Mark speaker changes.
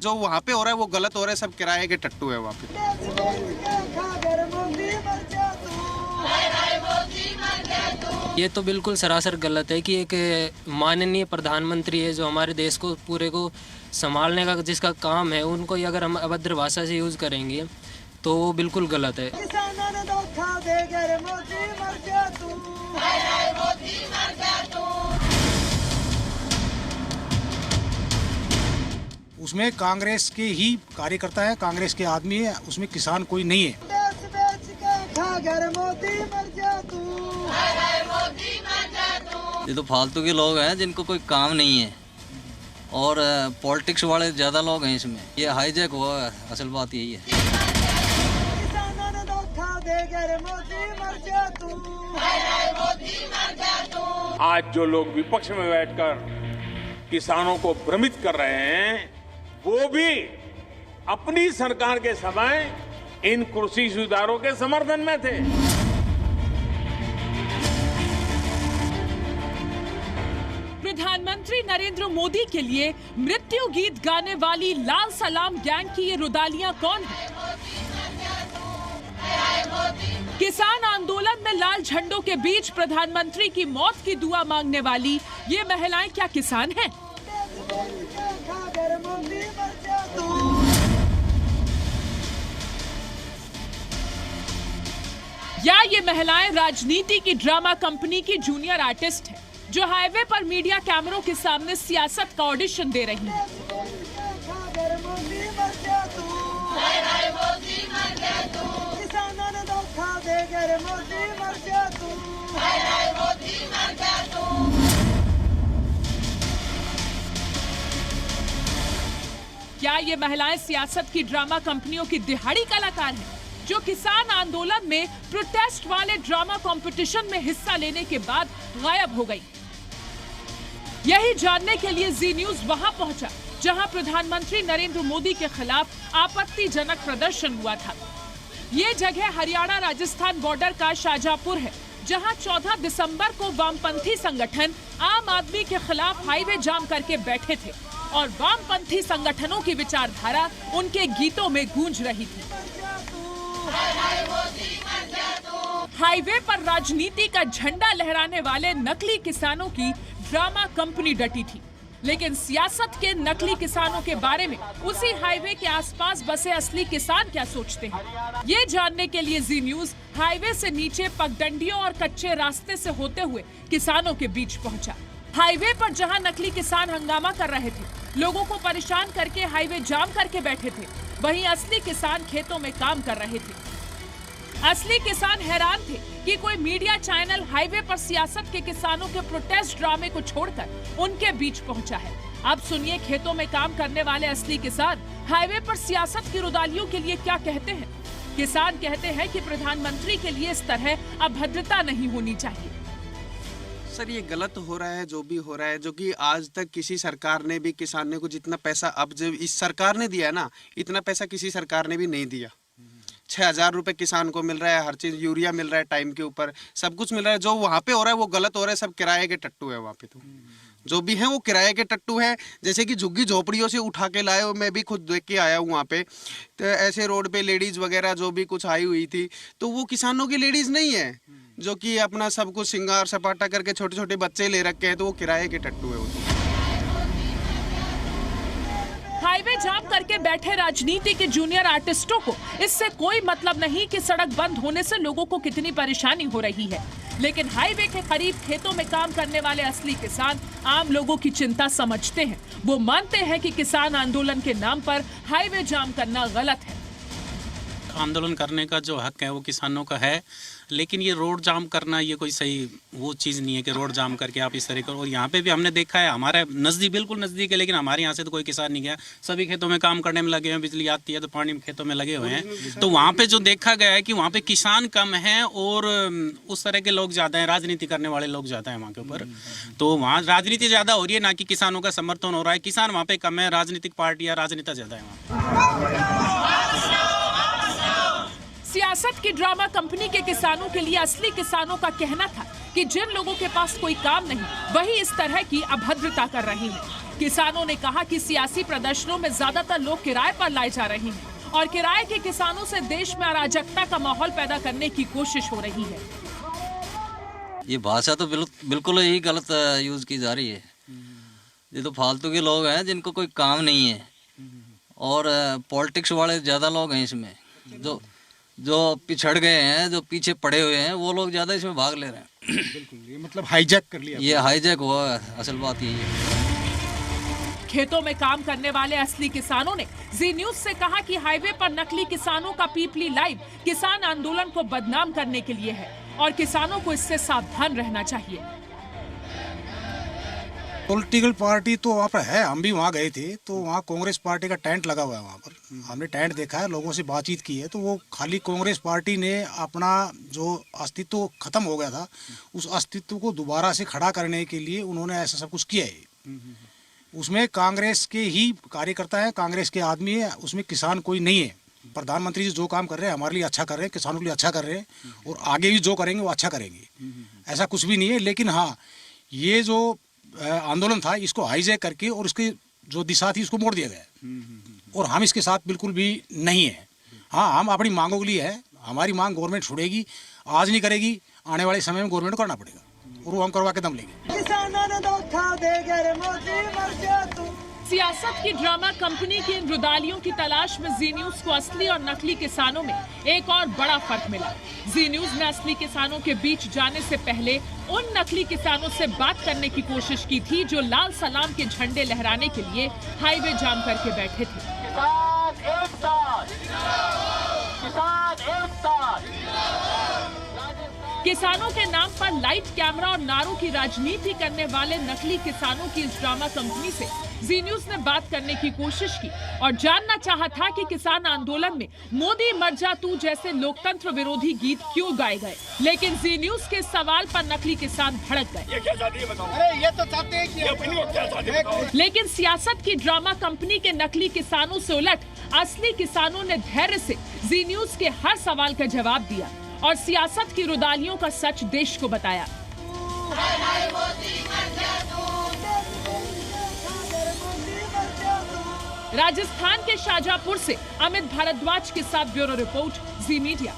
Speaker 1: जो वहाँ पे हो रहा है वो गलत हो रहा है, सब किराए के टट्टू है वहाँ पे।
Speaker 2: ये तो बिल्कुल सरासर गलत है कि एक माननीय प्रधानमंत्री है जो हमारे देश को पूरे को संभालने का जिसका काम है, उनको ही अगर हम अभद्र भाषा से यूज़ करेंगे तो वो बिल्कुल गलत है।
Speaker 3: उसमें कांग्रेस के ही कार्यकर्ता है, कांग्रेस के आदमी है, उसमें किसान कोई नहीं है।
Speaker 4: ये तो फालतू के लोग हैं जिनको कोई काम नहीं है और पॉलिटिक्स वाले ज़्यादा लोग हैं इसमें। ये हाईजैक हुआ है, असल बात यही है।
Speaker 5: आज जो लोग विपक्ष में बैठकर किसानों को भ्रमित कर रहे हैं, वो भी अपनी सरकार के समय इन कृषि सुधारों के समर्थन में थे।
Speaker 6: प्रधानमंत्री नरेंद्र मोदी के लिए मृत्यु गीत गाने वाली लाल सलाम गैंग की ये रुदालियां कौन है? किसान आंदोलन में लाल झंडों के बीच प्रधानमंत्री की मौत की दुआ मांगने वाली ये महिलाएं क्या किसान हैं? या ये महिलाएं राजनीति की ड्रामा कंपनी की जूनियर आर्टिस्ट हैं, जो हाईवे पर मीडिया कैमरों के सामने सियासत का ऑडिशन दे रही हैं। क्या ये महिलाएं सियासत की ड्रामा कंपनियों की दिहाड़ी कलाकार हैं, जो किसान आंदोलन में प्रोटेस्ट वाले ड्रामा कंपटीशन में हिस्सा लेने के बाद गायब हो गई? यही जानने के लिए जी न्यूज वहां पहुंचा जहां प्रधानमंत्री नरेंद्र मोदी के खिलाफ आपत्तिजनक प्रदर्शन हुआ था। ये जगह हरियाणा राजस्थान बॉर्डर का शाहजहांपुर है, जहां 14 दिसंबर को वामपंथी संगठन आम आदमी के खिलाफ हाईवे जाम करके बैठे थे और वामपंथी संगठनों की विचारधारा उनके गीतों में गूंज रही थी। हाईवे पर राजनीति का झंडा लहराने वाले नकली किसानों की ड्रामा कंपनी डटी थी, लेकिन सियासत के नकली किसानों के बारे में उसी हाईवे के आसपास बसे असली किसान क्या सोचते हैं, ये जानने के लिए जी न्यूज हाईवे से नीचे पगडंडियों और कच्चे रास्ते से होते हुए किसानों के बीच पहुंचा। हाईवे पर जहां नकली किसान हंगामा कर रहे थे, लोगों को परेशान करके हाईवे जाम करके बैठे थे, वहीं असली किसान खेतों में काम कर रहे थे। असली किसान हैरान थे कि कोई मीडिया चैनल हाईवे पर सियासत के किसानों के प्रोटेस्ट ड्रामे को छोड़कर उनके बीच पहुंचा है। अब सुनिए खेतों में काम करने वाले असली किसान हाईवे पर सियासत की रुदालियों के लिए क्या कहते हैं। किसान कहते हैं कि प्रधानमंत्री के लिए इस तरह अभद्रता नहीं होनी चाहिए।
Speaker 1: सर ये गलत हो रहा है जो भी हो रहा है, जो कि आज तक किसी सरकार ने भी किसानों को जितना पैसा अब जब इस सरकार ने दिया ना, इतना पैसा किसी सरकार ने भी नहीं दिया। 6,000 रुपए किसान को मिल रहा है, हर चीज यूरिया मिल रहा है टाइम के ऊपर, सब कुछ मिल रहा है। जो वहाँ पे हो रहा है वो गलत हो रहा है, सब किराए के टट्टू है वहाँ पे। तो जो भी है वो किराए के टट्टू है। जैसे कि झुग्गी झोपड़ियों से उठा के लाए हो, मैं भी खुद देख के आया हूँ वहाँ पे। तो ऐसे रोड पे लेडीज वगैरह जो भी कुछ आई हुई थी, तो वो किसानों की लेडीज नहीं है, जो कि अपना सब कुछ सिंगार सपाटा करके छोटे छोटे बच्चे ले रखे हैं, तो वो किराए के टट्टू है वो।
Speaker 6: हाईवे जाम करके बैठे राजनीति के जूनियर आर्टिस्टों को इससे कोई मतलब नहीं कि सड़क बंद होने से लोगों को कितनी परेशानी हो रही है, लेकिन हाईवे के करीब खेतों में काम करने वाले असली किसान आम लोगों की चिंता समझते हैं। वो मानते हैं कि किसान आंदोलन के नाम पर हाईवे जाम करना गलत है।
Speaker 7: आंदोलन करने का जो हक है वो किसानों का है, लेकिन ये रोड जाम करना ये कोई सही वो चीज़ नहीं है कि रोड जाम करके आप इस तरह करो। और यहाँ पे भी हमने देखा है, हमारे नज़दीक बिल्कुल नज़दीक है, लेकिन हमारे यहाँ से तो कोई किसान नहीं गया, सभी खेतों में काम करने में लगे हुए हैं। बिजली आती है तो पानी में खेतों में लगे हुए हैं। तो वहाँ पे जो देखा गया है कि वहाँ पे किसान कम हैं और उस तरह के लोग ज़्यादा हैं, राजनीति करने वाले लोग ज़्यादा हैं वहाँ के ऊपर। तो वहाँ राजनीति ज़्यादा हो रही है, ना कि किसानों का समर्थन हो रहा है। किसान वहाँ पे कम है, राजनीतिक पार्टियाँ राजनेता ज़्यादा है वहाँ।
Speaker 6: सियासत की ड्रामा कंपनी के किसानों के लिए असली किसानों का कहना था कि जिन लोगों के पास कोई काम नहीं वही इस तरह की अभद्रता कर रहे हैं। किसानों ने कहा कि सियासी प्रदर्शनों में ज्यादातर लोग किराए पर लाए जा रहे हैं और किराए के किसानों से देश में अराजकता का माहौल पैदा करने की कोशिश हो रही है।
Speaker 4: ये भाषा तो बिल्कुल ही गलत यूज़ की जा रही है। ये तो फालतू के लोग हैं जिनको कोई काम नहीं है और पॉलिटिक्स वाले ज़्यादा लोग हैं इसमें। जो पिछड़ गए हैं, जो पीछे पड़े हुए हैं, वो लोग ज़्यादा इसमें भाग ले रहे हैं।
Speaker 3: बिल्कुल, ये मतलब हाईजैक कर लिया।
Speaker 4: ये हाईजैक हुआ है, असल बात यही है।
Speaker 6: खेतों में काम करने वाले असली किसानों ने जी न्यूज से कहा कि हाईवे पर नकली किसानों का पीपली लाइव किसान आंदोलन को बदनाम करने के लिए है और किसानों को इससे सावधान रहना चाहिए।
Speaker 3: पॉलिटिकल पार्टी तो वहाँ पर है, हम भी वहाँ गए थे तो वहाँ कांग्रेस पार्टी का टेंट लगा हुआ है। वहाँ पर हमने टेंट देखा है, लोगों से बातचीत की है, तो वो खाली कांग्रेस पार्टी ने अपना जो अस्तित्व खत्म हो गया था उस अस्तित्व को दोबारा से खड़ा करने के लिए उन्होंने ऐसा सब कुछ किया है। उसमें कांग्रेस के ही कार्यकर्ता है, कांग्रेस के आदमी है, उसमें किसान कोई नहीं है। प्रधानमंत्री जी जो काम कर रहे हैं हमारे लिए अच्छा कर रहे हैं, किसानों के लिए अच्छा कर रहे हैं और आगे भी जो करेंगे वो अच्छा करेंगे, ऐसा कुछ भी नहीं है। लेकिन हाँ, ये जो आंदोलन था इसको हाईजैक करके और उसकी जो दिशा थी उसको मोड़ दिया गया और हम इसके साथ बिल्कुल भी नहीं है। हाँ, हम अपनी मांगों के लिए है, हमारी मांग गवर्नमेंट छोड़ेगी, आज नहीं करेगी, आने वाले समय में गवर्नमेंट को करना पड़ेगा और वो हम करवा के दम लेंगे।
Speaker 6: सियासत की ड्रामा कंपनी की इन रुदालियों की तलाश में जी न्यूज को असली और नकली किसानों में एक और बड़ा फर्क मिला। जी न्यूज ने असली किसानों के बीच जाने से पहले उन नकली किसानों से बात करने की कोशिश की थी जो लाल सलाम के झंडे लहराने के लिए हाईवे जाम करके बैठे थे। किसानों के नाम पर लाइट, कैमरा और नारों की राजनीति करने वाले नकली किसानों की इस ड्रामा कंपनी से जी न्यूज ने बात करने की कोशिश की और जानना चाहा था कि किसान आंदोलन में मोदी मर जा तू जैसे लोकतंत्र विरोधी गीत क्यों गाए गए। लेकिन जी न्यूज के सवाल पर नकली किसान भड़क गए। लेकिन सियासत की ड्रामा कंपनी के नकली किसानों से उलट असली किसानों ने धैर्य से जी न्यूज के हर सवाल का जवाब दिया और सियासत की रुदालियों का सच देश को बताया। राजस्थान के शाजापुर से अमित भारद्वाज के साथ ब्यूरो रिपोर्ट, जी मीडिया।